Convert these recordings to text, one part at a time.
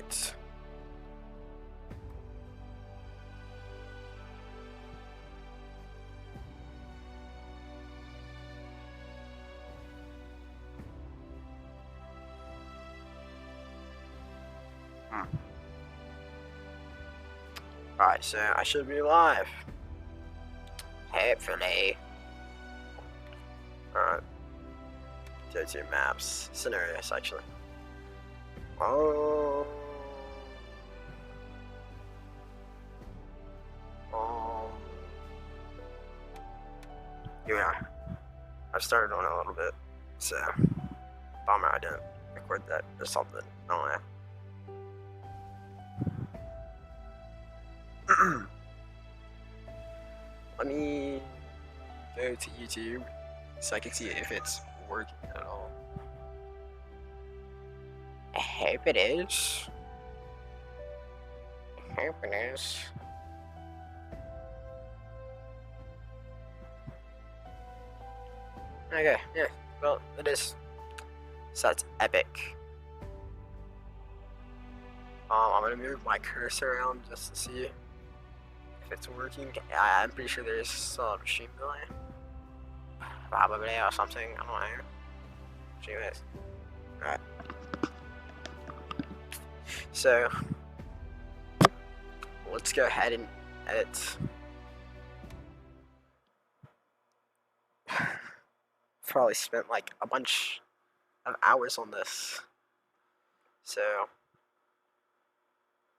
Alright. Alright, so I should be live. Hopefully. Alright. Go to maps. Scenarios, actually. Um, yeah. I've started on it a little bit. So, bummer I didn't record that or something. I don't know. Let me go to YouTube so I can see if it's working at all. I hope it is. I hope it is. Okay, yeah, well, it is. So that's epic. I'm gonna move my cursor around just to see if it's working. I'm pretty sure there's still a machine delay. Probably or something, I don't know. Anyways. Alright. So, let's go ahead and edit. Probably spent like a bunch of hours on this. So,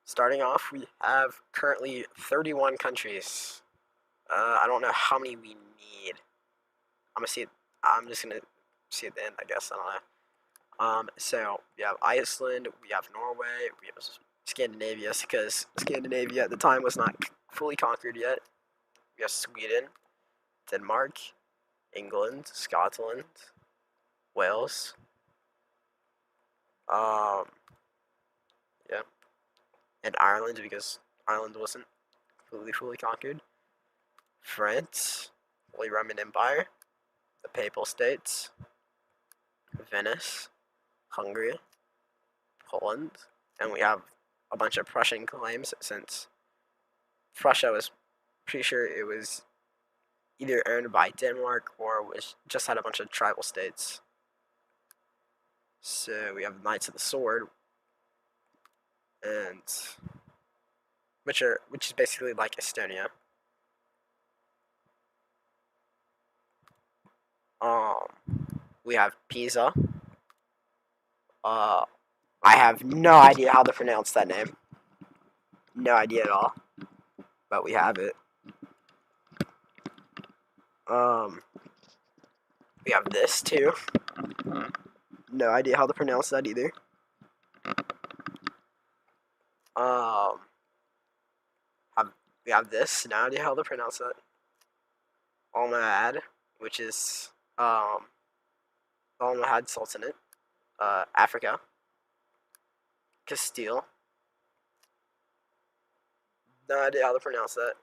starting off, we have currently 31 countries. I don't know how many we need. I'm just gonna see at the end, I guess. I don't know. So we have Iceland, we have Norway, we have Scandinavia, because Scandinavia at the time was not fully conquered yet. We have Sweden, Denmark, England, Scotland, Wales. Yeah, and Ireland, because Ireland wasn't fully conquered. France, Holy Roman Empire, the Papal States, Venice, Hungary, Poland, and we have a bunch of Prussian claims, since Prussia was pretty sure it was either owned by Denmark or was just had a bunch of tribal states. So we have Knights of the Sword, and which is basically like Estonia. We have Pisa. I have no idea how to pronounce that name. No idea at all. But we have it. We have this too. No idea how to pronounce that either. We have this. No idea how to pronounce that. Almohad, which is Almohad Sultanate, Africa. Castile. No idea how to pronounce that.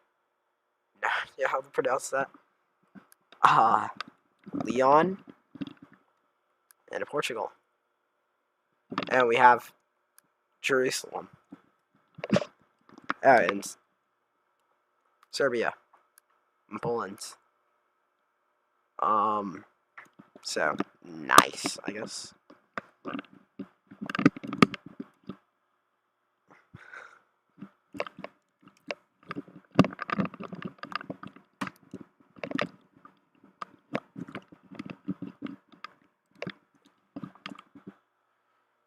No idea how to pronounce that. Leon, and Portugal. And we have Jerusalem. Oh, and Serbia. And Poland. So, nice, I guess.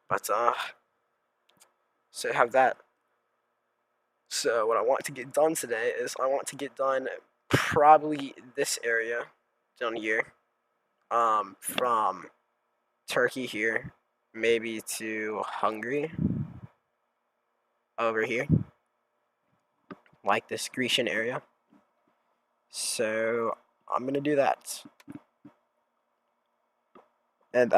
But, so I have that. So what I want to get done today is I want to get done probably this area down here. From Turkey here, maybe to Hungary over here, like this Grecian area. So I'm gonna do that. And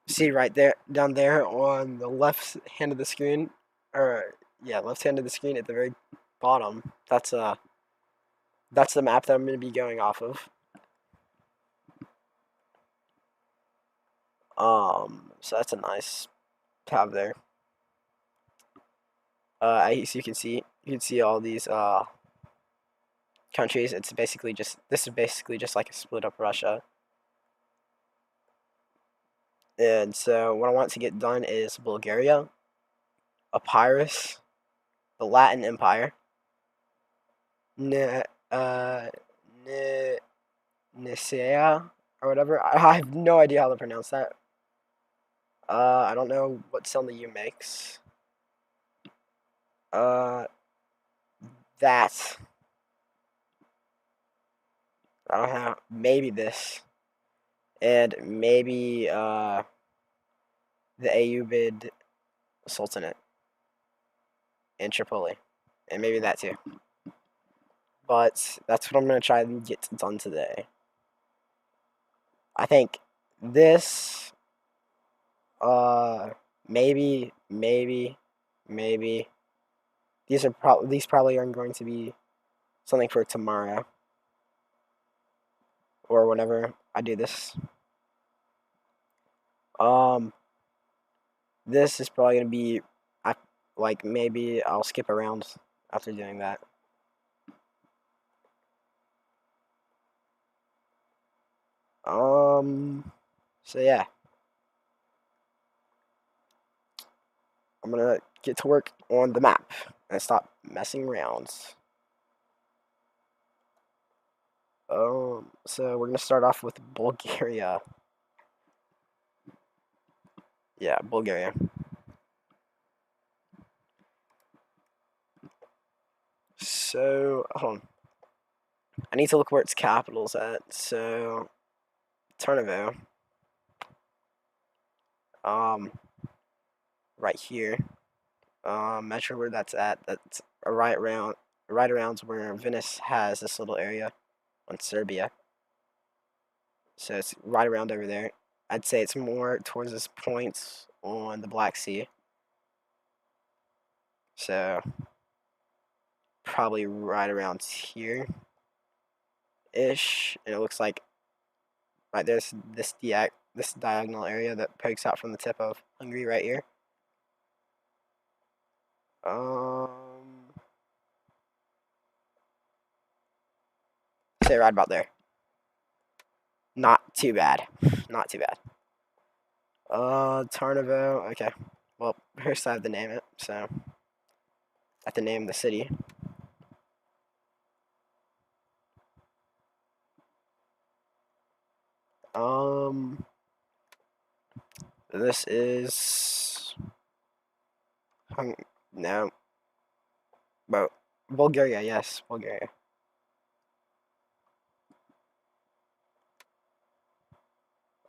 see right there, down there on the left hand of the screen, or yeah, left hand of the screen at the very bottom. That's the map that I'm gonna be going off of. So that's a nice tab there. As you can see all these countries. This is basically just like a split up Russia. And so what I want to get done is Bulgaria, Epirus, the Latin Empire, N Nicaea or whatever. I have no idea how to pronounce that. I don't know what sound the U makes. That. I don't know. Maybe this. And maybe the Ayyubid Sultanate in Tripoli. And maybe that too. But that's what I'm going to try and get done today. I think this, maybe, these probably aren't going to be something for tomorrow. Or whenever I do this. This is probably going to be, like, maybe I'll skip around after doing that. So yeah. I'm gonna get to work on the map and stop messing around. So we're gonna start off with Bulgaria. Yeah, Bulgaria. So, hold on. I need to look where its capital's at. So, Turnovo. Right here. Measure where that's at. That's right around where Venice has this little area on Serbia. So it's right around over there. I'd say it's more towards this point on the Black Sea. So probably right around here ish. And it looks like right there's this diagonal area that pokes out from the tip of Hungary right here. Say right about there. Not too bad. Not too bad. Tarnovo. Okay. Well, first I have to name it, so I have to name the city. This is no, but Bulgaria. Yes, Bulgaria.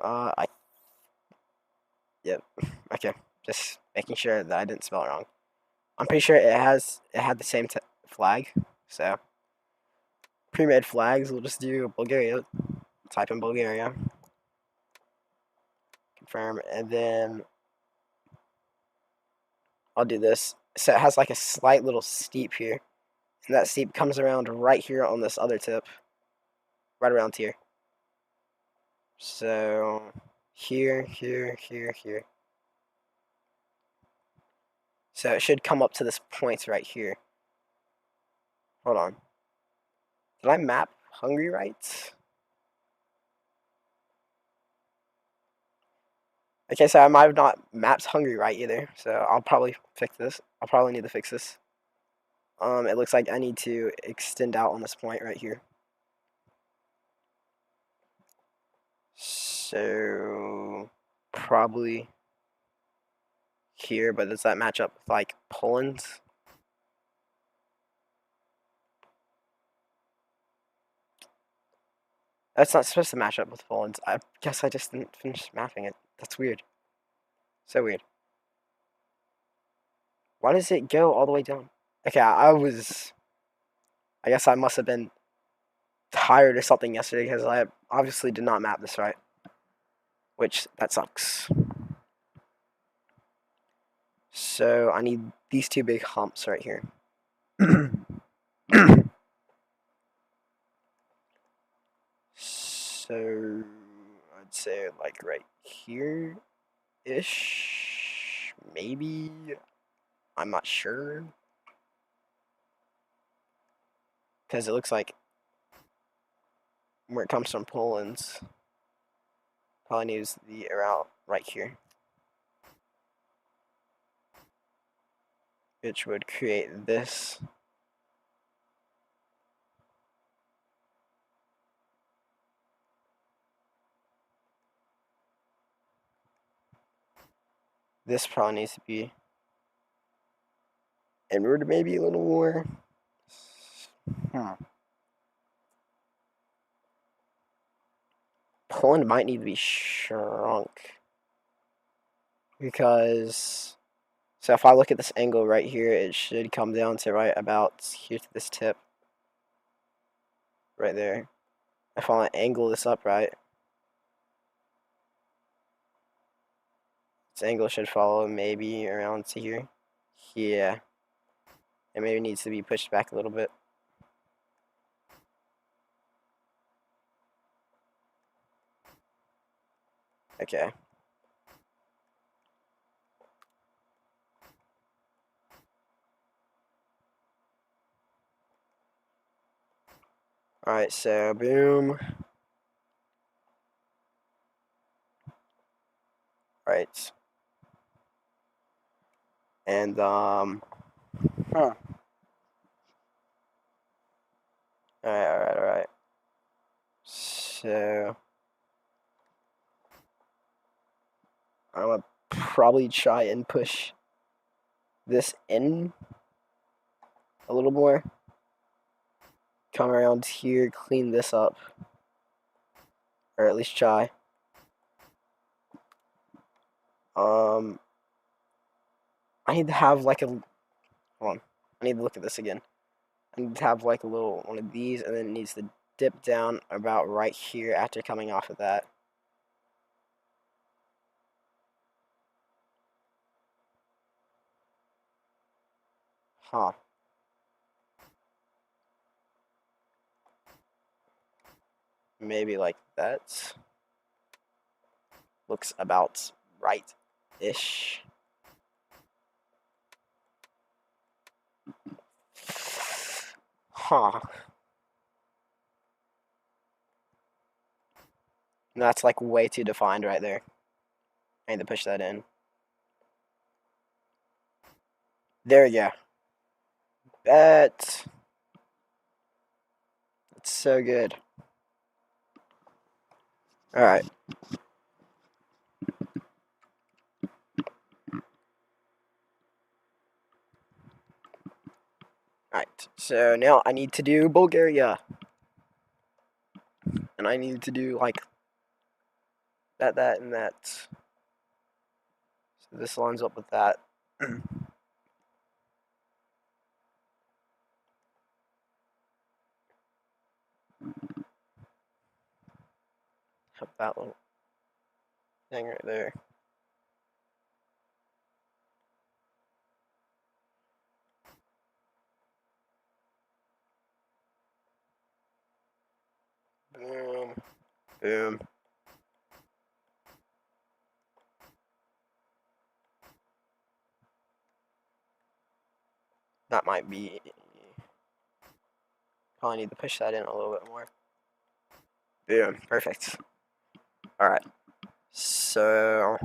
I Yep. Okay. Just making sure that I didn't spell it wrong. I'm pretty sure it had the same flag. So pre-made flags. We'll just do Bulgaria. Type in Bulgaria. Confirm, and then I'll do this. So it has like a slight little steep here, and that steep comes around right here on this other tip, right around here. So here. So it should come up to this point right here. Hold on. Did I map Hungary right? Okay, so I might have not mapped Hungary right either. So I'll probably fix this. I'll probably need to fix this. It looks like I need to extend out on this point right here. So probably here, but does that match up with like Poland? That's not supposed to match up with Poland. I guess I just didn't finish mapping it. That's weird. So weird. Why does it go all the way down? Okay, I guess I must have been tired or something yesterday because I obviously did not map this right. Which, that sucks. So I need these two big humps right here. So I'd say like right here-ish, maybe. I'm not sure. because it looks like where it comes from Poland's probably needs the around right here, which would create this. This probably needs to be inward, maybe a little more. Poland might need to be shrunk because, so if I look at this angle right here, it should come down to right about here to this tip right there. If I angle this up right, this angle should follow maybe around to here. Yeah, it maybe needs to be pushed back a little bit. Okay. Alright, so boom. Right. And alright. So I'm gonna probably try and push this in a little more. Come around here, clean this up. Or at least try. I need to have like a, hold on, I need to look at this again. I need to have like a little one of these, and then it needs to dip down about right here after coming off of that. Huh. Maybe like that. Looks about right-ish. Huh. That's like way too defined right there. I need to push that in. There you go. That's so good. Alright. Alright, so now I need to do Bulgaria. And I need to do like that, and that. So this lines up with that. Have that little thing right there. Boom. Boom. That might be. Probably need to push that in a little bit more. Boom. Perfect. Alright. So.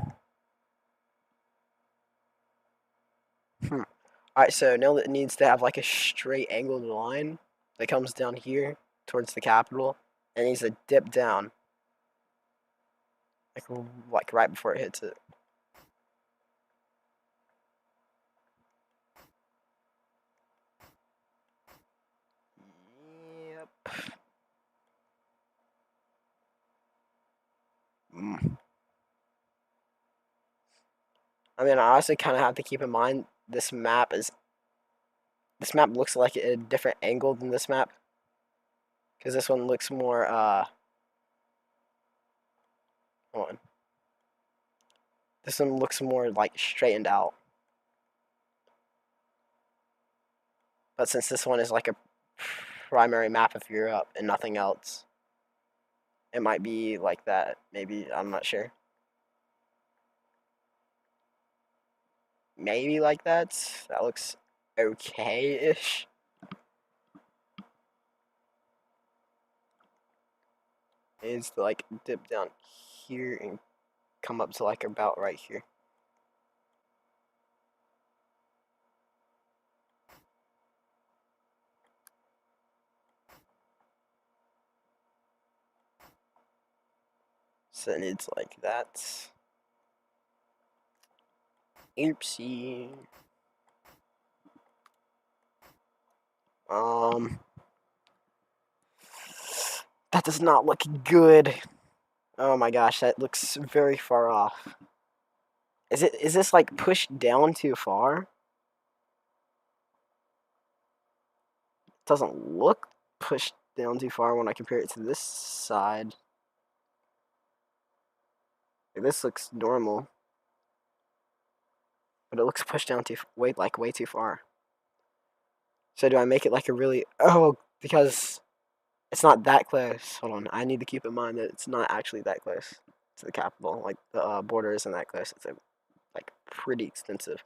Alright, so now it needs to have like a straight angled line that comes down here towards the capital. And it needs to dip down. Like right before it hits it. Yep. I mean, I also kind of have to keep in mind this map looks like a different angle than this map, because this one looks more hold on. This one looks more like straightened out. But since this one is like a primary map of Europe and nothing else, it might be like that. Maybe, I'm not sure. Maybe like that. That looks okay-ish. is to like dip down here and come up to like about right here. So then it's like that. Oopsie. That does not look good. Oh my gosh, that looks very far off. Is this like pushed down too far? It doesn't look pushed down too far when I compare it to this side. Like, this looks normal, but it looks pushed down way too far. So do I make it like a really because it's not that close. Hold on, I need to keep in mind that it's not actually that close to the capital. Like the border isn't that close. It's like pretty extensive.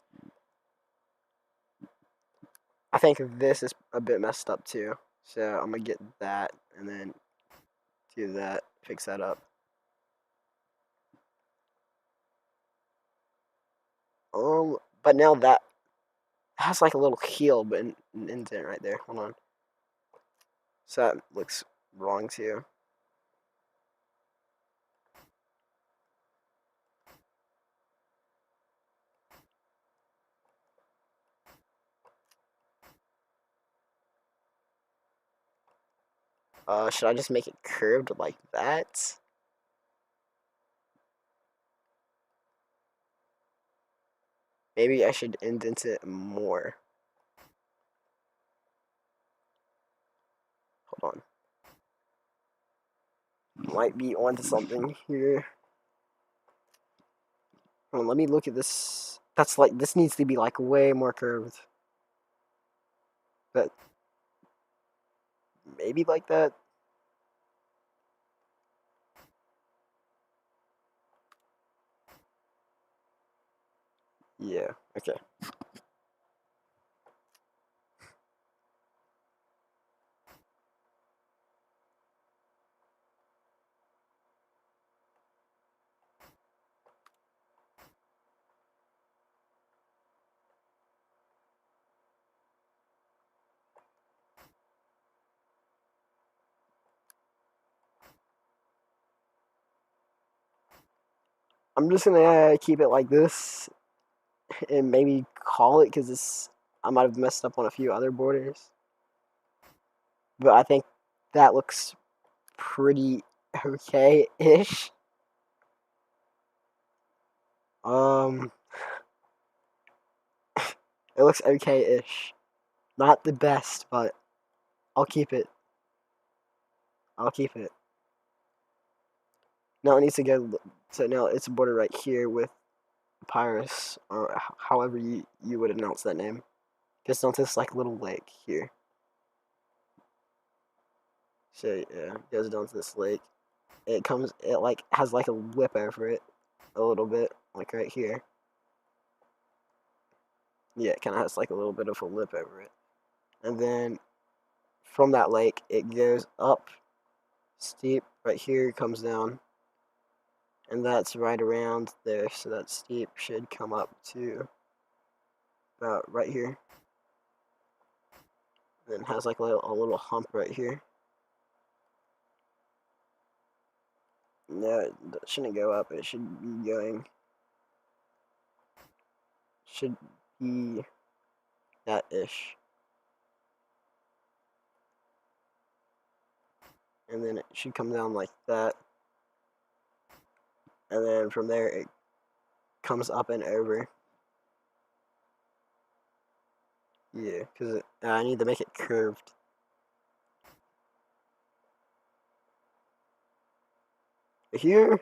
I think this is a bit messed up too. So I'm gonna get that and then do that, fix that up. But now that has like a little heel, but an indent right there. Hold on. So that looks wrong too. Should I just make it curved like that? Maybe I should indent it more. Hold on. Might be onto something here. Hold on, let me look at this. That's like, this needs to be like way more curved. But maybe like that. Yeah, okay. I'm just gonna keep it like this and maybe call it because I might have messed up on a few other borders. But I think that looks pretty okay-ish. Um, it looks okay-ish. Not the best, but I'll keep it. I'll keep it. Now it needs to go. So now it's a border right here with Papyrus, or however you would announce that name. Just on this like little lake here. So yeah, it goes down to this lake. It like has like a lip over it, a little bit, like right here. Yeah, it kind of has like a little bit of a lip over it. And then from that lake, it goes up steep right here, comes down, and that's right around there. So that steep should come up to about right here. Then has like a little hump right here. No, it shouldn't go up. It should be going. Should be that ish. And then it should come down like that. And then from there it comes up and over. Yeah, because I need to make it curved. Here,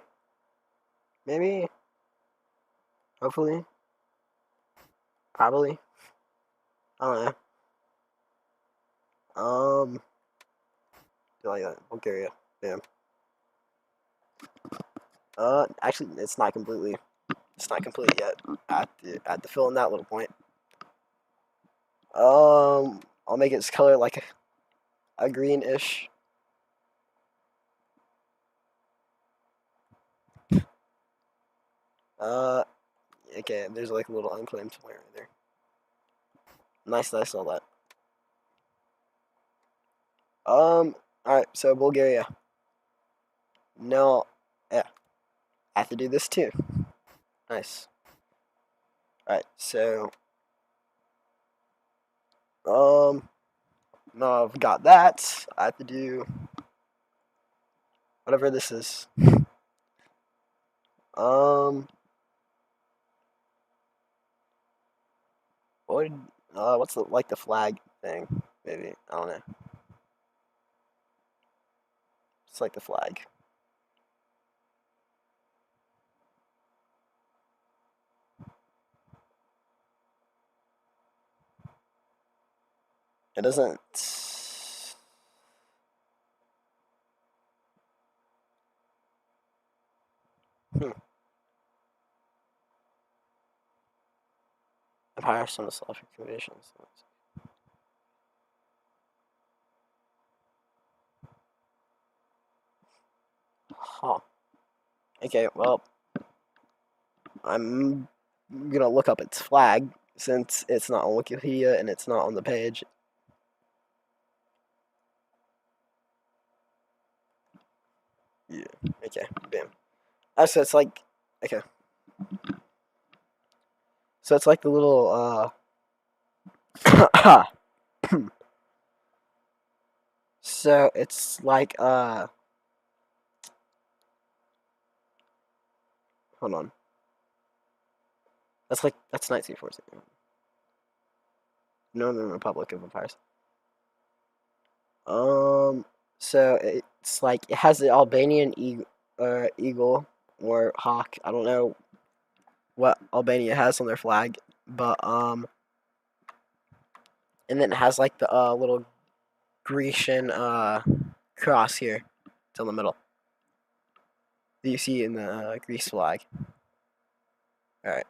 maybe, hopefully, probably. I don't know. Do like that. Bulgaria. Yeah. Actually, it's not completely. It's not complete yet. At the fill in that little point. I'll make its color like a greenish. Uh, okay, there's like a little unclaimed land right there. Nice, nice, all that. Alright, so Bulgaria. No, yeah, I have to do this too. Nice. Alright, so, now I've got that. I have to do whatever this is. Um, what? What's the like the flag thing? Maybe I don't know. It's like the flag. It doesn't. Hmm. Empire some of Slavic invasions. Huh. Okay, well, I'm gonna look up its flag since it's not on Wikipedia and it's not on the page. Yeah. Okay. Bam. Oh, so it's like okay. So it's like the little so it's like hold on. That's 1914. Northern Republic of Empires. Um so it's like it has the Albanian eagle or hawk. I don't know what Albania has on their flag, but and then it has like the little Grecian cross here. It's in the middle. That you see in the Greece flag. All right.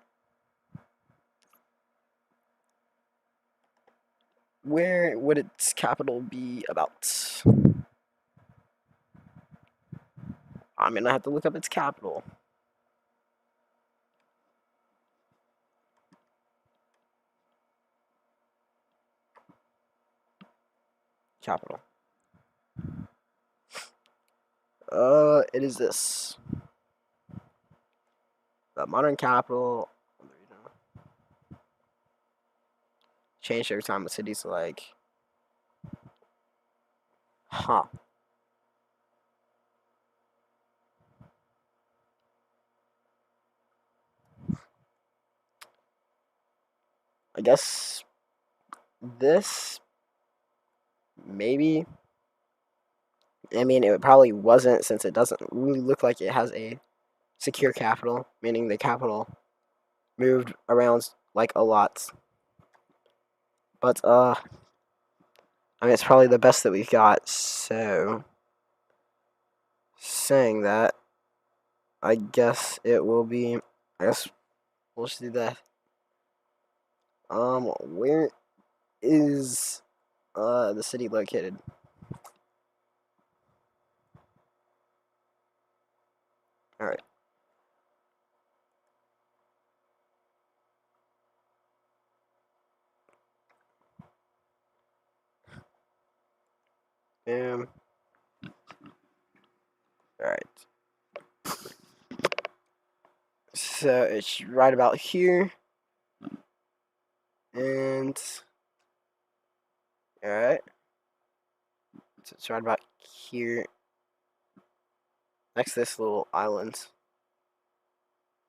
Where would its capital be about? I'm gonna have to look up its capital. Capital. It is this. The modern capital. Changed every time the city's like. Huh. I guess this. Maybe. I mean, it probably wasn't since it doesn't really look like it has a secure capital, meaning the capital moved around like a lot. But I mean it's probably the best that we've got. So saying that, I guess it will be. I guess we'll just do that. Where is the city located? All right. Um. All right. So it's right about here, and all right. So it's right about here, next to this little island,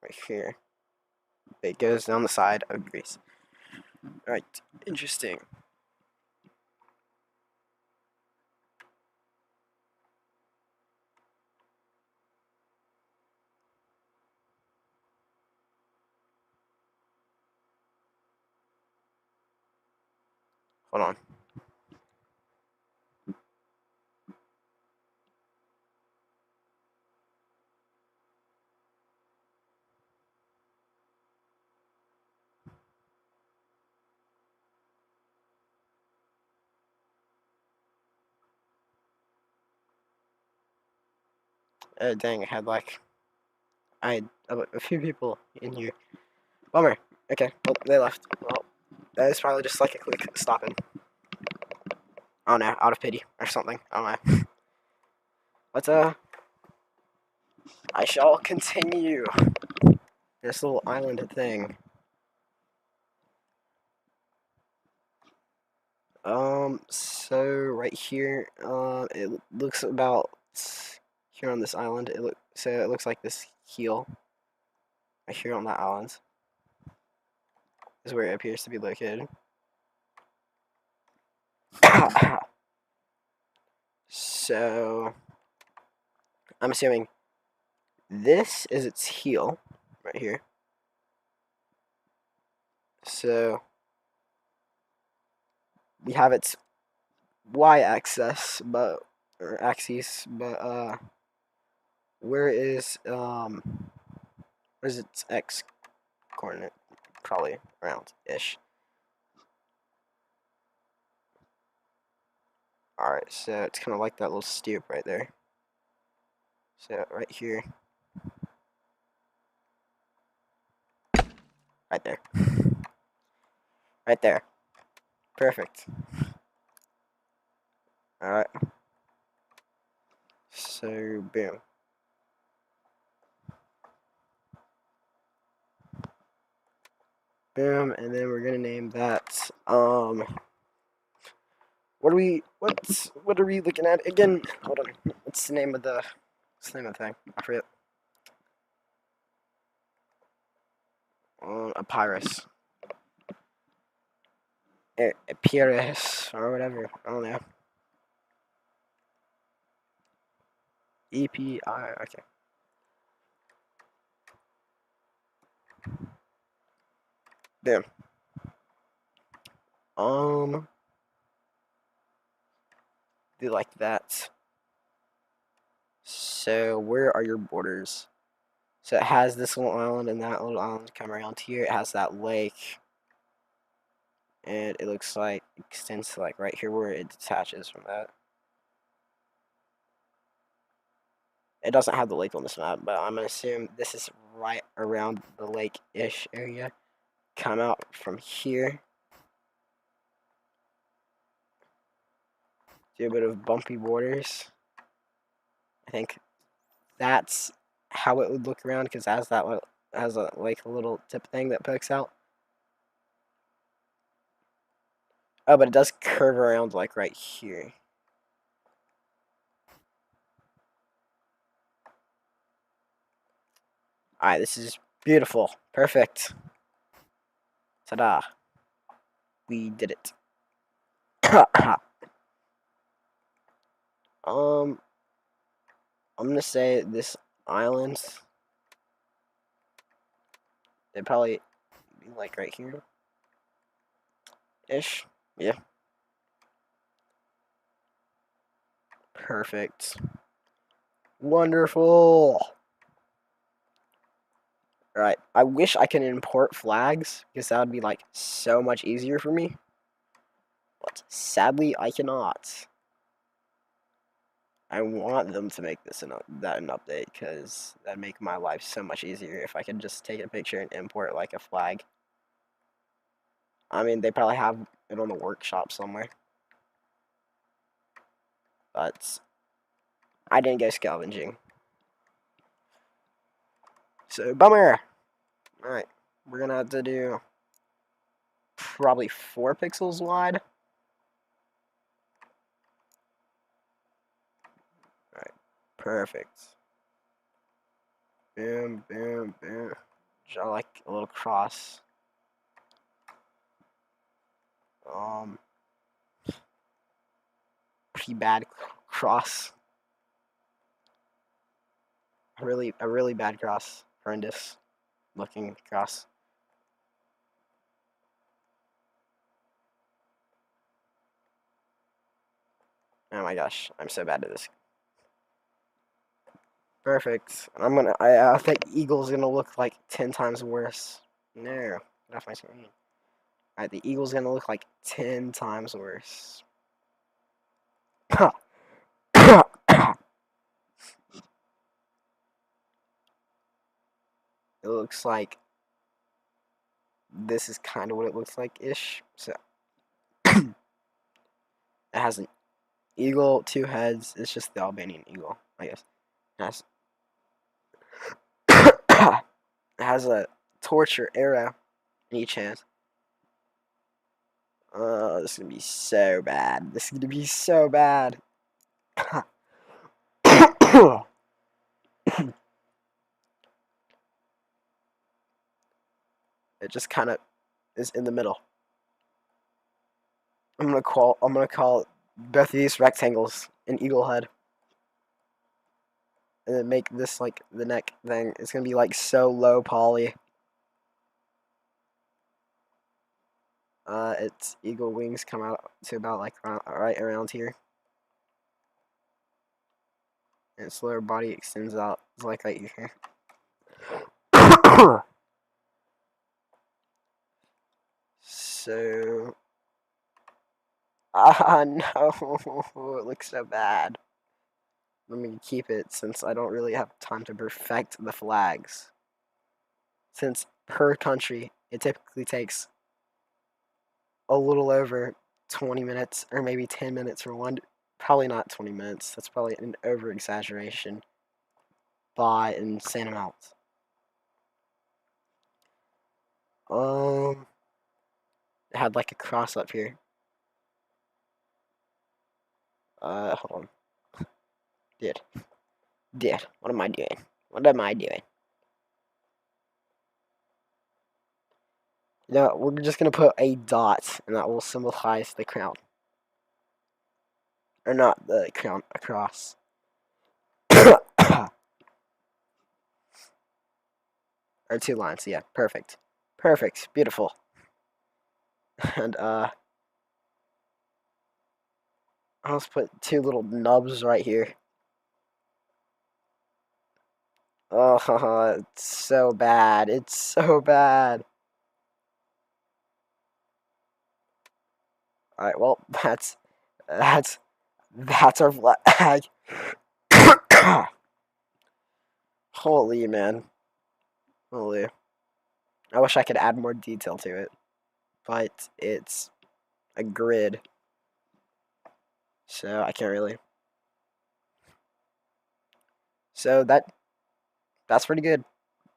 right here. It goes down the side of Greece. All right. Interesting. Hold on. Dang, I had like I had a few people in here. Bummer. Okay, well, they left. Well, that is probably just like a quick stopping. Oh no, out of pity or something. I don't know. But, I shall continue this little island thing. So right here, it looks about here on this island. It looks like this heel right here on that island is where it appears to be located. So I'm assuming this is its heel right here. So we have its y-axis, but or axis, but where's its x coordinate? Probably around ish. Alright, so it's kind of like that little stoop right there. So right here. Right there. Right there. Perfect. Alright. So, boom. Boom, and then we're gonna name that, what are we looking at again? Hold on. What's the name of the thing? I forget. Epirus. Epirus, or whatever. I don't know. EPI, okay. Boom. Do like that. So where are your borders? So it has this little island and that little island come around here. It has that lake. And it looks like it extends to like right here where it detaches from that. It doesn't have the lake on this map, but I'm gonna assume this is right around the lake-ish area. Come out from here. Do a bit of bumpy borders. I think that's how it would look around because it has that has a like a little tip thing that pokes out. Oh, but it does curve around like right here. Alright, this is beautiful. Perfect. Ta-da. We did it. I'm gonna say this island, it'd probably be like right here. Ish. Yeah. Perfect. Wonderful. Alright, I wish I could import flags, because that would be like so much easier for me. But sadly, I cannot. I want them to make this an update, because that'd make my life so much easier if I could just take a picture and import like a flag. I mean, they probably have it on the workshop somewhere. But I didn't go scavenging. So, bummer! Alright, we're gonna have to do probably 4 pixels wide. Alright, perfect. Boom, boom, boom. Draw like a little cross. Pretty bad cross. A really bad cross. Horrendous looking cross. Oh my gosh, I'm so bad at this. Perfect. I think Eagle's gonna look like 10 times worse. No, get off my screen. Alright, the Eagle's gonna look like 10 times worse. it looks like this is kind of what it looks like ish. So it has an eagle, 2 heads. It's just the Albanian eagle, I guess. It has, it has a torch or arrow in each hand. This is gonna be so bad. This is gonna be so bad. It just kind of is in the middle. I'm gonna call both of these rectangles an eagle head, and then make this like the neck thing. It's gonna be like so low poly. Its eagle wings come out to about like right around here, and its lower body extends out like right here. So, no, it looks so bad. Let me keep it since I don't really have time to perfect the flags. Since per country, it typically takes a little over 20 minutes or maybe 10 minutes for one. Probably not 20 minutes. That's probably an over exaggeration by an insane amount. It had like a cross up here. Hold on. Did. What am I doing? What am I doing? No, we're just gonna put a dot, and that will symbolize the crown. Or not the crown, a cross. Or 2 lines, yeah, perfect. Perfect, beautiful. And, I'll just put 2 little nubs right here. Oh, it's so bad. It's so bad. Alright, well, that's our flag. Holy, man. Holy. I wish I could add more detail to it. But it's a grid. So I can't really. So that's pretty good.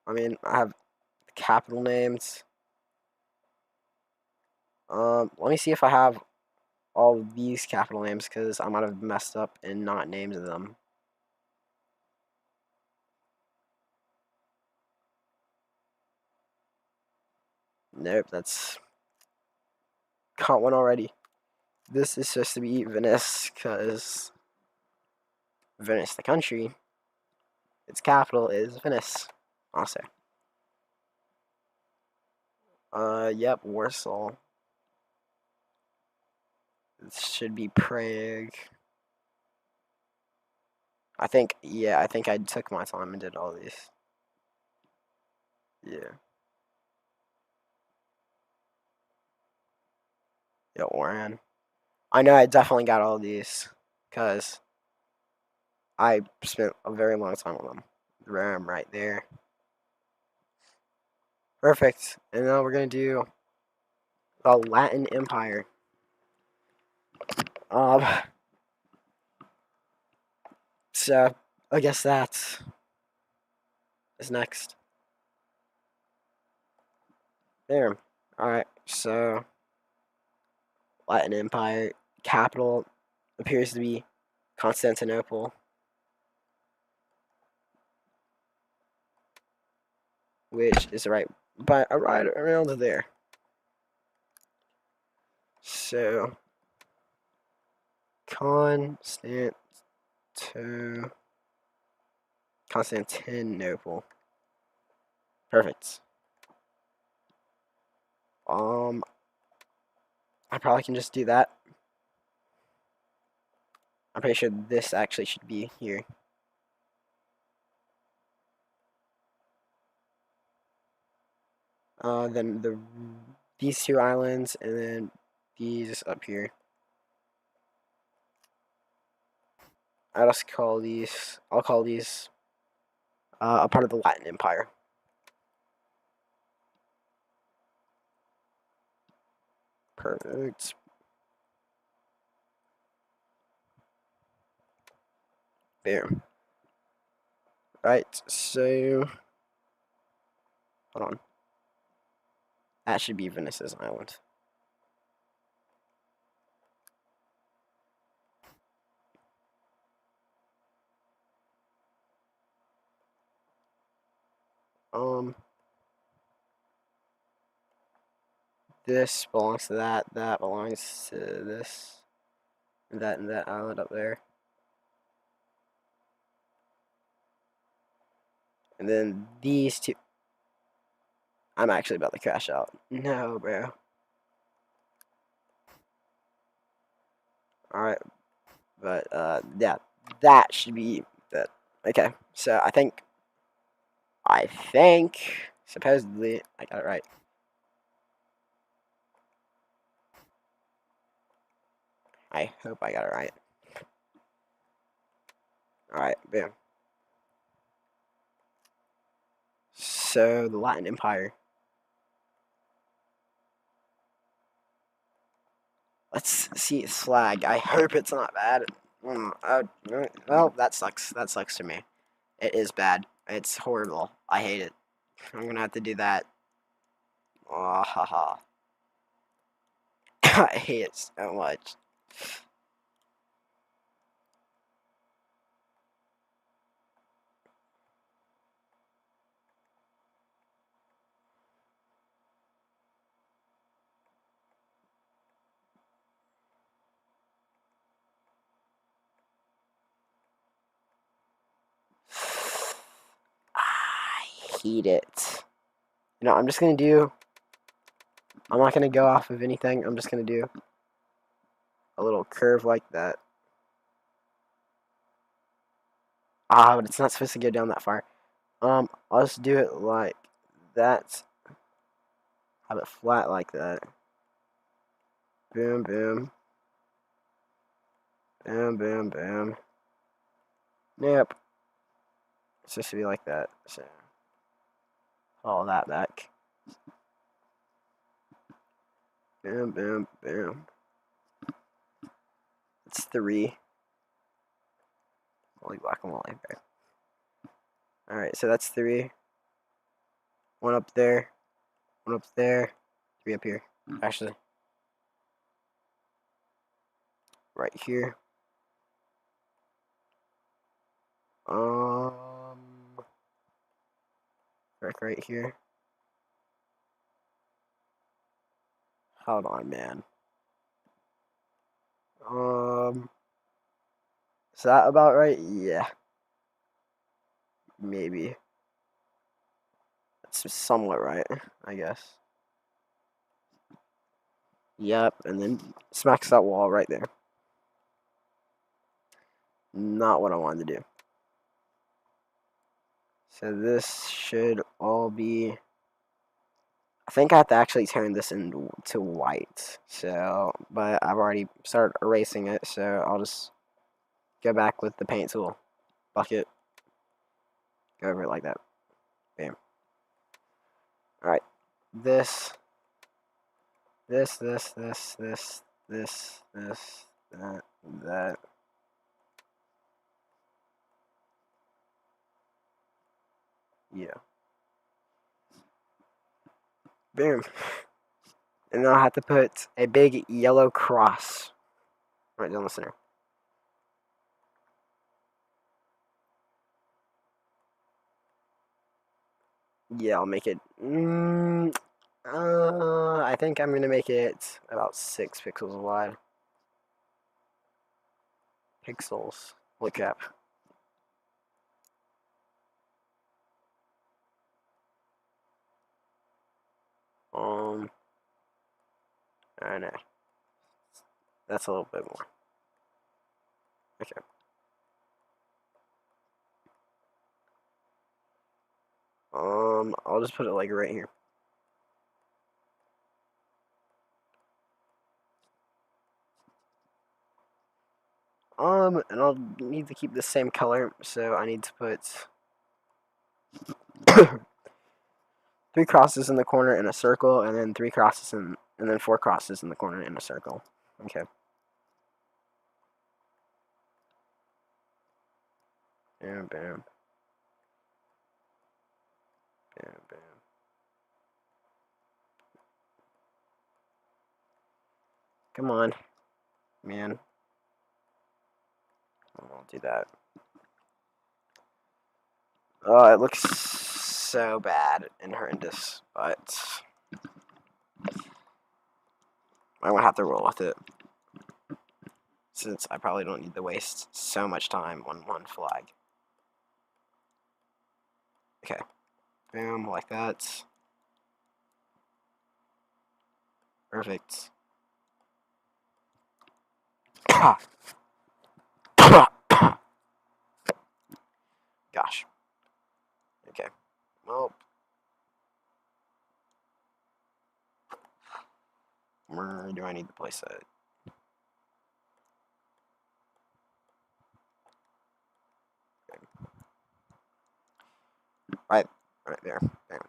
I mean, I have capital names. Let me see if I have all of these capital names because I might have messed up and not named them. Nope, that's caught one already. This is supposed to be Venice because Venice, the country, its capital is Venice. Also. Yep, Warsaw. This should be Prague. I think I took my time and did all these. Yeah. Yeah, Oran. I know I definitely got all these because I spent a very long time on them. RAM right there. Perfect. And now we're going to do the Latin Empire. So I guess that is next. There. Alright, so Latin Empire capital appears to be Constantinople, which is right around there. So Constantinople. Perfect. I probably can just do that. I'm pretty sure this actually should be here. Then these 2 islands, and then these up here. I'll call these a part of the Latin Empire. Perfect. There. Right, so hold on. That should be Venice's island. This belongs to that. That belongs to this. And that island up there. And then these two. I'm actually about to crash out. No, bro. Alright. But, yeah. That should be that. Okay. So, I think, supposedly, I got it right. I hope I got it right. Alright, boom. So, the Latin Empire. Let's see its flag. I hope it's not bad. Well, that sucks. That sucks to me. It is bad. It's horrible. I hate it. I'm gonna have to do that. Oh, haha. I hate it so much. I hate it. You know, I'm just gonna do. I'm not gonna go off of anything. I'm just gonna do a little curve like that. Ah, but it's not supposed to go down that far. I'll just do it like that. Have it flat like that. Boom, boom. Boom, boom, boom. Nope. It's supposed to be like that. So, all that back. Boom, boom, boom. It's 3. Holy guacamole. Alright, so that's 3. 1 up there. 1 up there. 3 up here. Actually. Right here. Right here. Hold on, man. Is that about right? Yeah. Maybe. That's somewhat right, I guess. Yep, and then smacks that wall right there. Not what I wanted to do. So this should all be. I think I have to actually turn this into white. So, but I've already started erasing it, so I'll just go back with the paint tool. Bucket. Go over it like that. Bam. Alright. This, that. Yeah. Boom. And then I'll have to put a big yellow cross right down the center. Yeah, I'll make it. I think I'm gonna make it about 6 pixels wide. Pixels. Look up. I know. That's a little bit more. Okay. I'll just put it like right here. And I'll need to keep the same color, so I need to put 3 crosses in the corner in a circle, and then 3 crosses in and then 4 crosses in the corner in a circle. Okay. Bam, bam. Bam, bam. Come on, man. I won't do that. Oh, it looks so bad and horrendous, but I'm gonna have to roll with it, since I probably don't need to waste so much time on one flag. Okay, boom, like that. Perfect. Gosh. Okay. Well, where do I need to place it? Right there. Bam.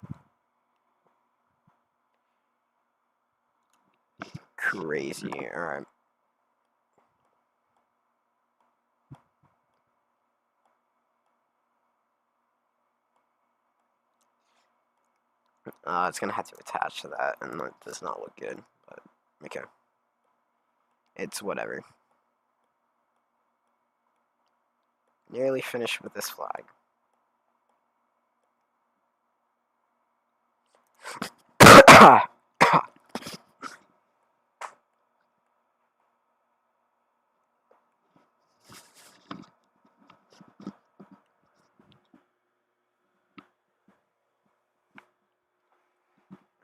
Crazy. All right. It's gonna have to attach to that, and it does not look good. But okay, it's whatever. Nearly finished with this flag.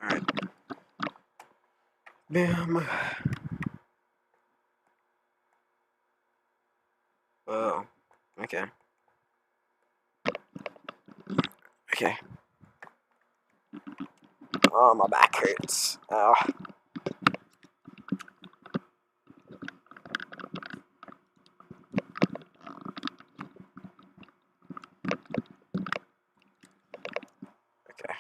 Alright. Bam. Oh. Okay. Okay. Oh, my back hurts. Oh. Okay.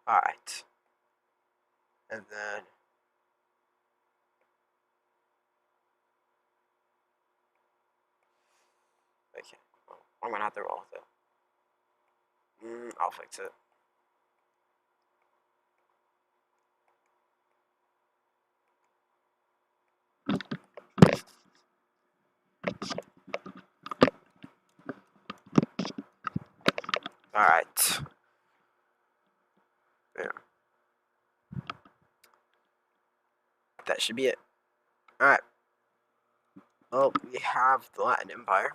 Alright. And then okay. I'm gonna have to roll with it. I'll fix it. Alright. Yeah. That should be it. Alright. Well, we have the Latin Empire.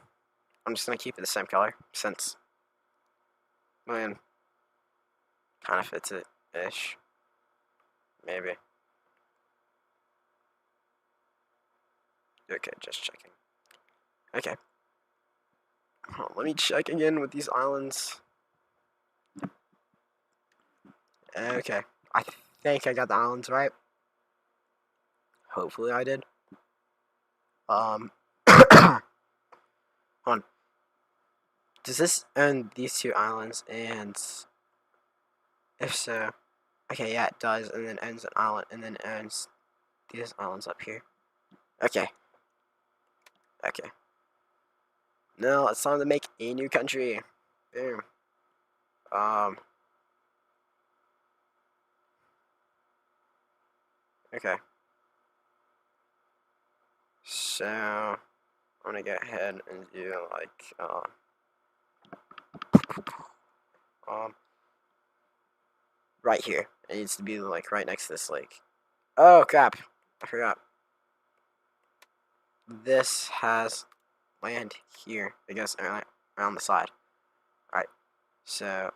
I'm just gonna keep it the same color, since, man, kind of fits it ish. Maybe. Okay, just checking. Okay. Let me check again with these islands. Okay. I think I got the islands right. Hopefully I did. Hold on. Does this own these 2 islands? And if so, okay, yeah, it does. And then owns an island, and then owns these islands up here. Okay. Okay. No, it's time to make a new country. Boom. Okay. So I'm gonna go ahead and do like right here. It needs to be like right next to this lake. Oh crap! I forgot. This has land here. It goes around the side. Right. So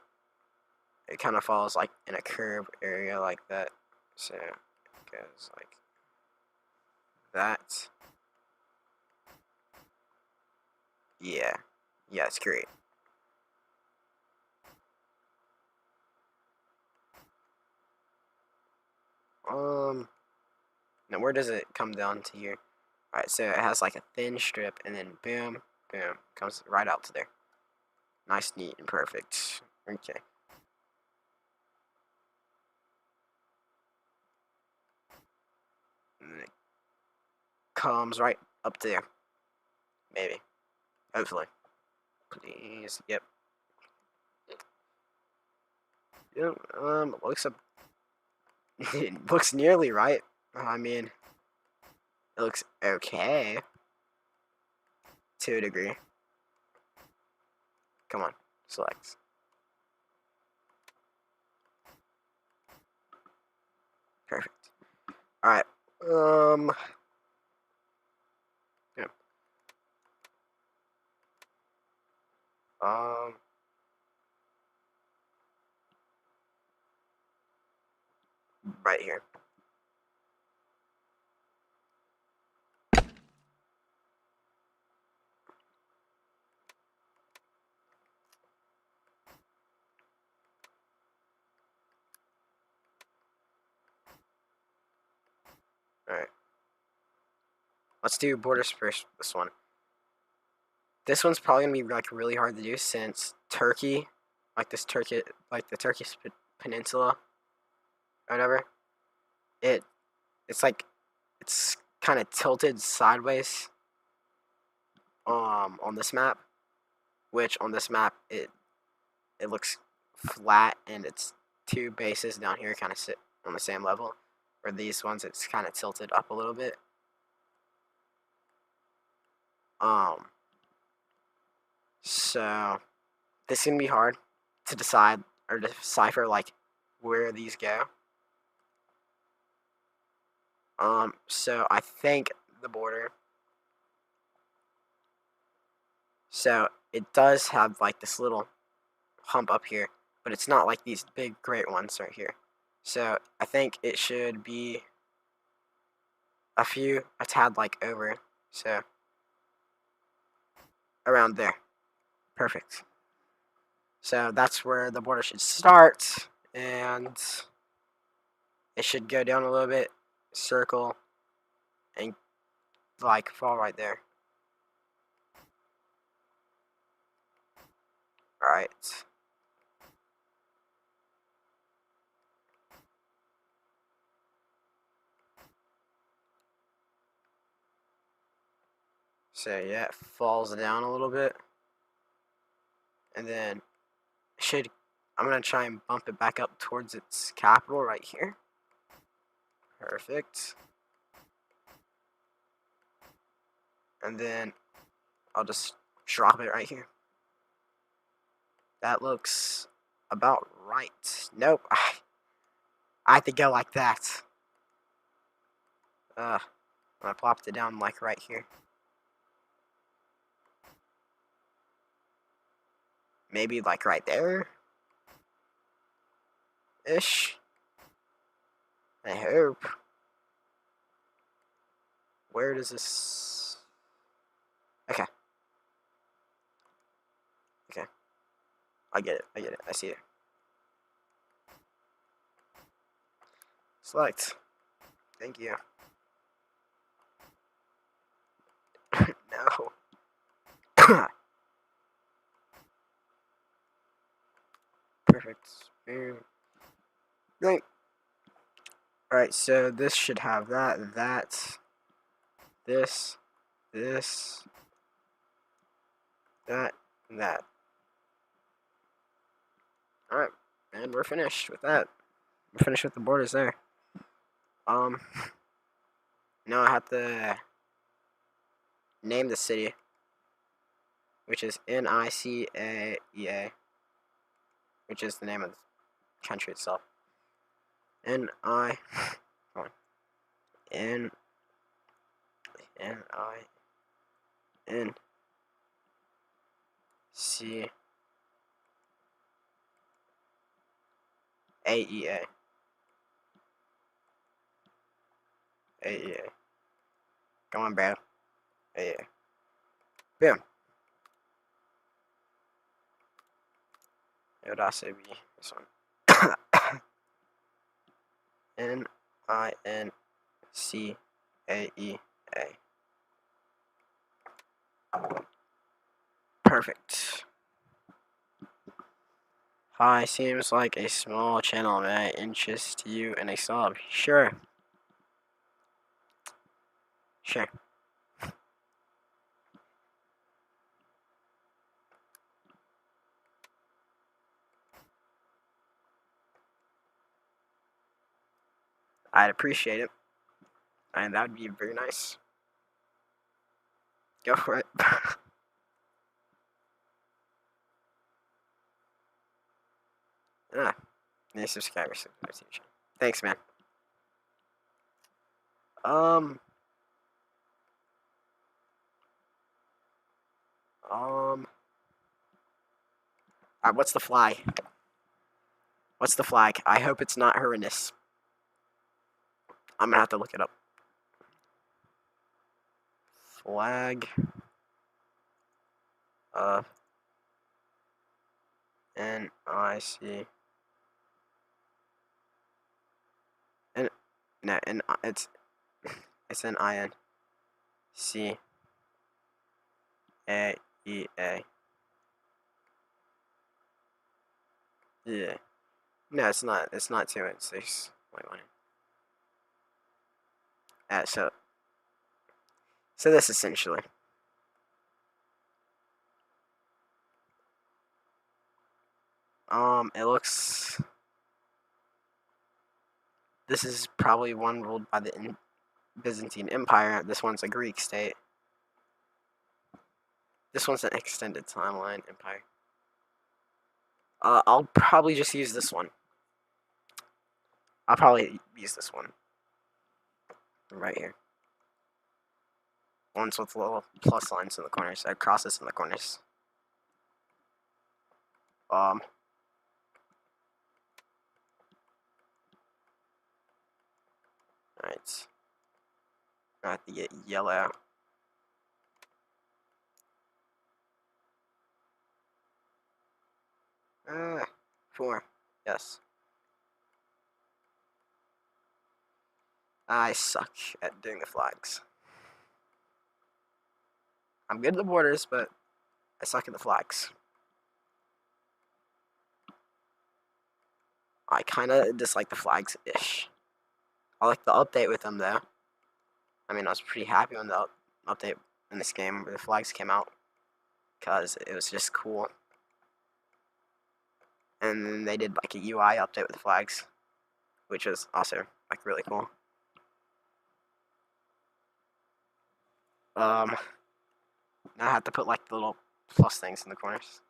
it kind of falls like in a curved area like that. So it goes like that. Yeah. Yeah, it's great. Now where does it come down to here? Alright, so it has like a thin strip, and then boom, boom, comes right out to there. Nice, neat, and perfect. Okay. And then it comes right up there. Maybe. Hopefully. Please. Yep. Yep. Looks up. It looks nearly right. I mean, it looks okay. To a degree. Come on. Select. Perfect. Alright. Yeah. Um. Right here. Alright. Let's do borders first. This one. This one's probably gonna be like really hard to do since Turkey, like this Turkey, like the Turkish peninsula, or whatever. It, it's like, it's kind of tilted sideways. On this map, which on this map it looks flat, and it's two bases down here kind of sit on the same level. Where these ones, it's kind of tilted up a little bit. So this is gonna be hard to decide or decipher like where these go. So I think the border. So it does have like this little hump up here, but it's not like these big great ones right here. So I think it should be a tad like over. So around there. Perfect. So that's where the border should start, and it should go down a little bit, circle, and like fall right there. Alright. So yeah, it falls down a little bit. And then I'm gonna try and bump it back up towards its capital right here. Perfect. And then I'll just drop it right here. That looks about right. Nope. I have to go like that. I plopped it down like right here. Maybe like right there. Ish. I hope. Where does this... Okay. Okay. I get it. I get it. I see it. Select. Thank you. No. Perfect. Boom. Great. Alright, so this should have that, this, that, and that. Alright, and we're finished with that. We're finished with the borders there. Now I have to name the city, which is Nicaea, which is the name of the country itself. N I N C AEA. AEA. Come on, bro. AEA. Boom. It would also be this one. Nicaea. Perfect. Hi, seems like a small channel. May I interest you in a sub? Sure. Sure. I'd appreciate it. And that would be very nice. Go for it. Ah, new subscribers. Thanks, man. Um, um, what's the flag? What's the flag? I hope it's not horrendous. I'm gonna have to look it up. Flag. NIC. And no, and it's NINCAEA. Yeah. No, it's not. It's not 2 and 6. Wait, wait. So this essentially. It looks. This is probably one ruled by the Byzantine Empire. This one's a Greek state. This one's an extended timeline empire. I'll probably just use this one. I'll probably use this one. Right here. Ones with little plus lines in the corners, crosses in the corners. Alright. I have to get yellow. Ah, 4. Yes. I suck at doing the flags. I'm good at the borders, but I suck at the flags. I kind of dislike the flags-ish. I like the update with them, though. I mean, I was pretty happy when the update in this game where the flags came out, because it was just cool. And then they did like a UI update with the flags, which was also like really cool. Now I have to put like the little plus things in the corners.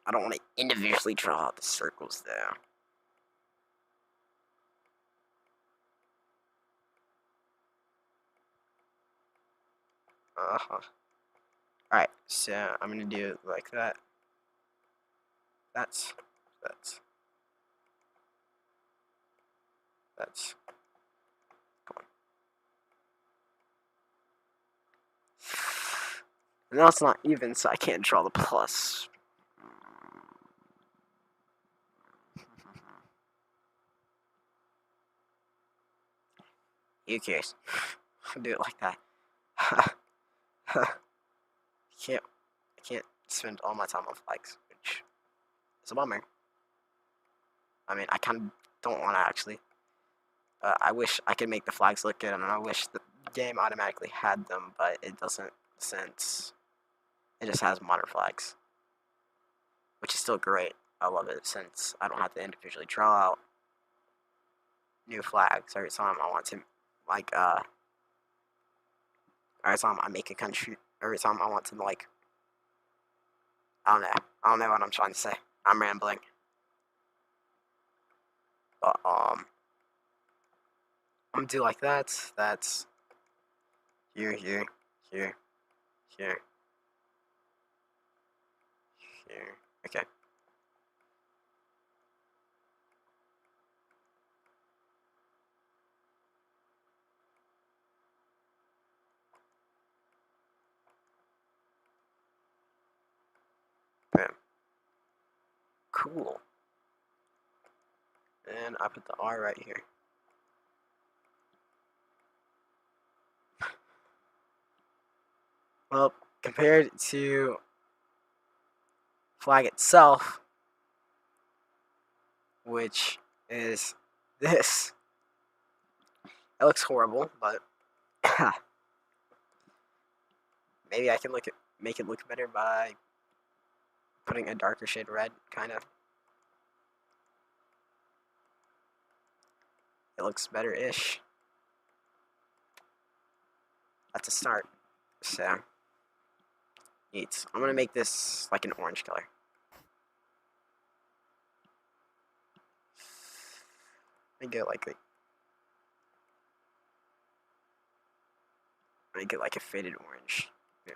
I don't want to individually draw out the circles though. Alright, so I'm gonna do it like that. That's. Come on. And now it's not even, so I can't draw the plus. Who cares? I'll do it like that. I can't spend all my time on flags, which is a bummer. I mean, I kind of don't want to actually. I wish I could make the flags look good, and I wish the game automatically had them, but it doesn't, since it just has modern flags, which is still great. I love it since I don't have to individually draw out new flags every time I want to, like, every time I make a country, every time I want to, like, I don't know what I'm trying to say. I'm rambling. But, I'm gonna do like that. That's here, here, here, here, here. Okay. Bam. Cool. And I put the R right here. Well, compared to flag itself, which is this, it looks horrible, but maybe I can make it look better by putting a darker shade red, kind of. It looks better-ish. That's a start. So, neat. I'm gonna make this like an orange color. Make it like a faded orange. Yeah.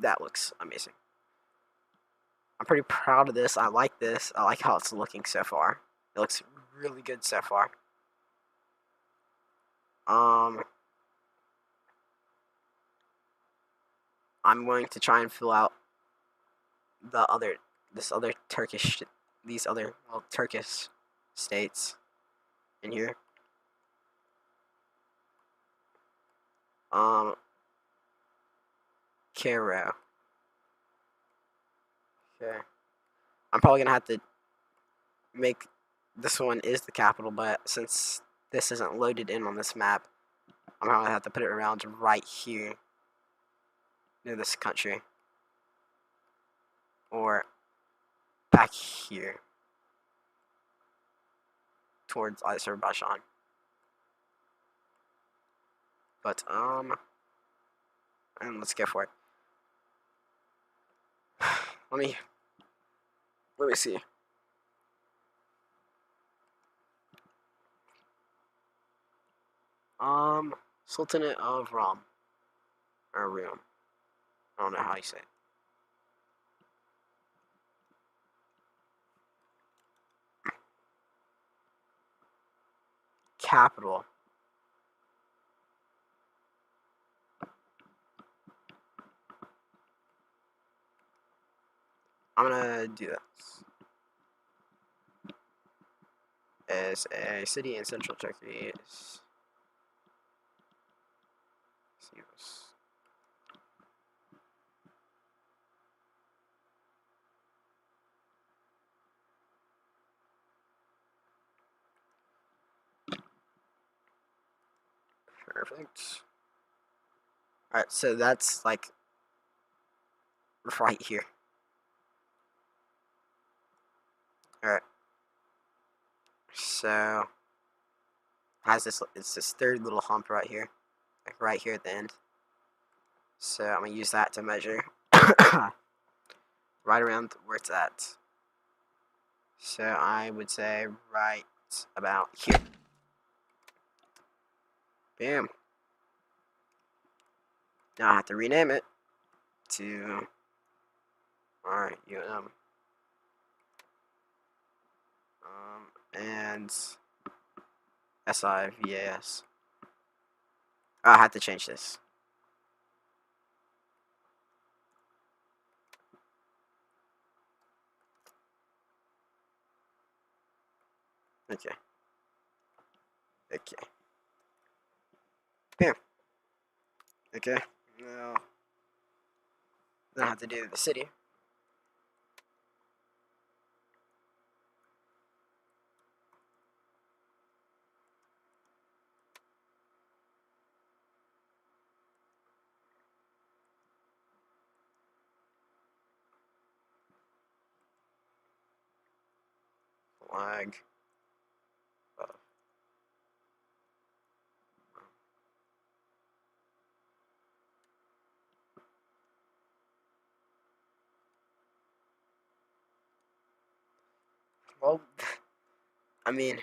That looks amazing. I'm pretty proud of this. I like this. I like how it's looking so far. It looks really good so far. I'm going to try and fill out these other Turkish states in here. Cairo. Okay. I'm probably gonna have to make this one is the capital, but since this isn't loaded in on this map, I'm gonna have to put it around right here near this country. Or back here towards Azerbaijan. But and let's go for it. let me see. Sultanate of Rum or Rum. I don't know how you say it. Capital. I'm gonna do this. As a city in central Turkey is. Perfect. Alright, so that's like right here. Alright. So has this it's this third little hump right here. Like right here at the end. So I'm gonna use that to measure right around where it's at. So I would say right about here. Bam. Now I have to rename it to RUM. And SIVAS. Oh, I have to change this. Okay. Okay. Bam. Okay. Now I have to do the city. Flag. Well, I mean,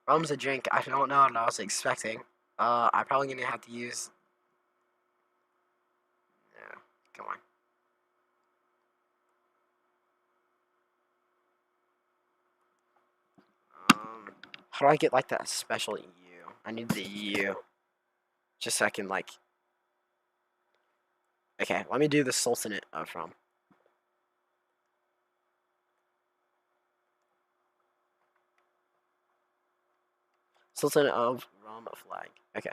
rum's a drink. I don't know what I was expecting. I'm probably gonna have to use. Yeah, come on. How do I get like that special U? I need the U. Just so I can like. Okay, let me do the Sultanate of Rum. Sultanate of Rum flag. Okay.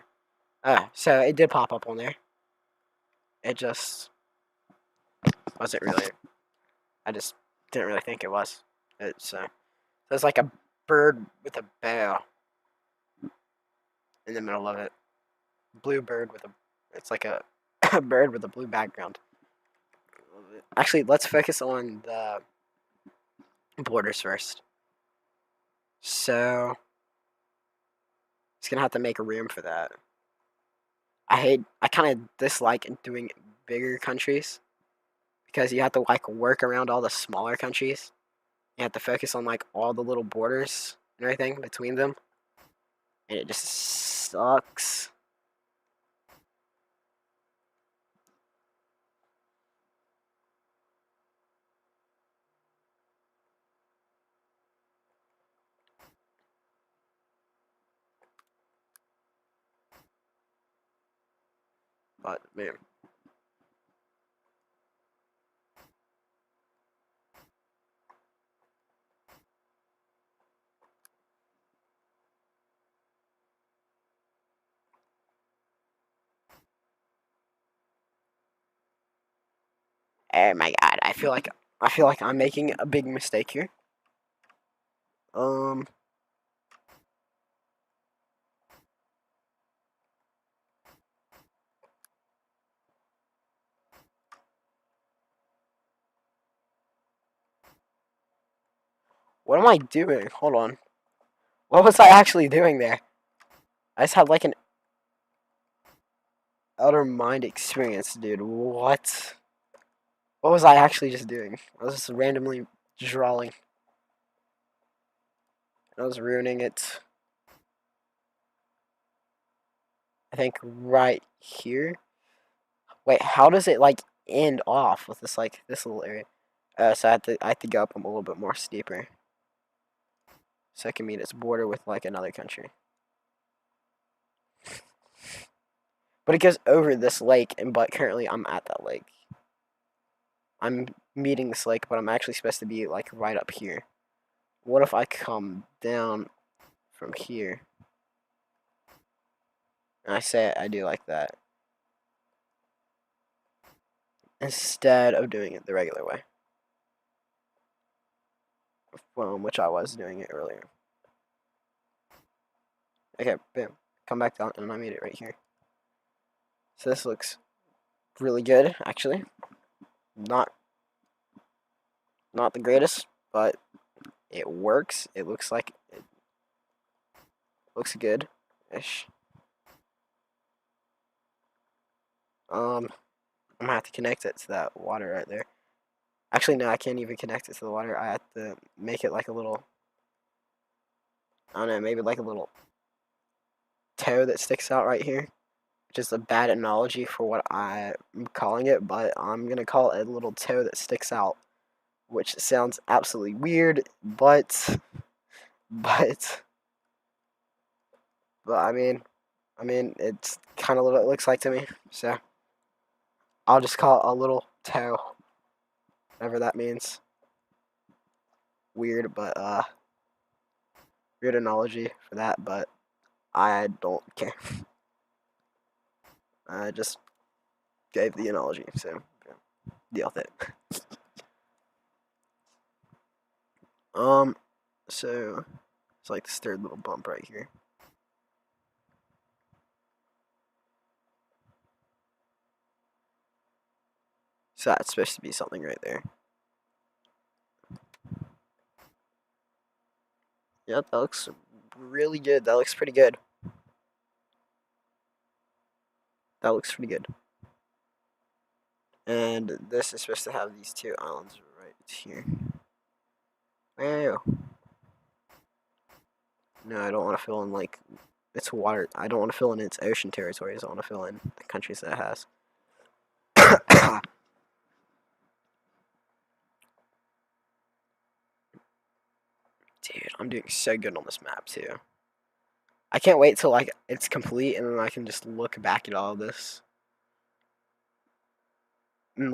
So it did pop up on there. It just wasn't really. I just didn't really think it was. There's like a bird with a bow in the middle of it. Blue bird with a. It's like a, a bird with a blue background. Actually, let's focus on the borders first. So it's gonna have to make a room for that. I kind of dislike doing bigger countries because you have to like work around all the smaller countries. You have to focus on like all the little borders and everything between them, and it just sucks. But man, oh my god, I feel like I'm making a big mistake here. Um, what am I doing? Hold on. What was I actually doing there? I just had like an outer mind experience, dude. What? What was I actually just doing? I was just randomly drawing. I was ruining it. I think right here. Wait, how does it like end off with this like this little area? So I have to go up a little bit more steeper, so I can meet its border with like another country. But it goes over this lake, and but currently I'm at that lake. I'm meeting this lake, but I'm actually supposed to be like right up here. What if I come down from here? And I say I do like that instead of doing it the regular way, which I was doing it earlier. Okay, boom. Come back down, and I made it right here. So this looks really good, actually. Not the greatest, but it works. It looks like it looks good-ish. I'm gonna have to connect it to that water right there. Actually, no, I can't even connect it to the water. I have to make it like a little, I don't know, maybe like a little toe that sticks out right here. Which is a bad analogy for what I'm calling it, but I'm gonna call it a little toe that sticks out, which sounds absolutely weird, but I mean, it's kind of what it looks like to me. So I'll just call it a little toe, whatever that means. Weird, but weird analogy for that, but I don't care. I just gave the analogy, so yeah, deal with it. So it's like this third little bump right here. So that's supposed to be something right there. Yep, that looks really good. That looks pretty good. That looks pretty good. And this is supposed to have these two islands right here. Wow. No, I don't want to fill in like its water. I don't want to fill in its ocean territories. I want to fill in the countries that it has. Dude, I'm doing so good on this map too. I can't wait till like it's complete and then I can just look back at all of this.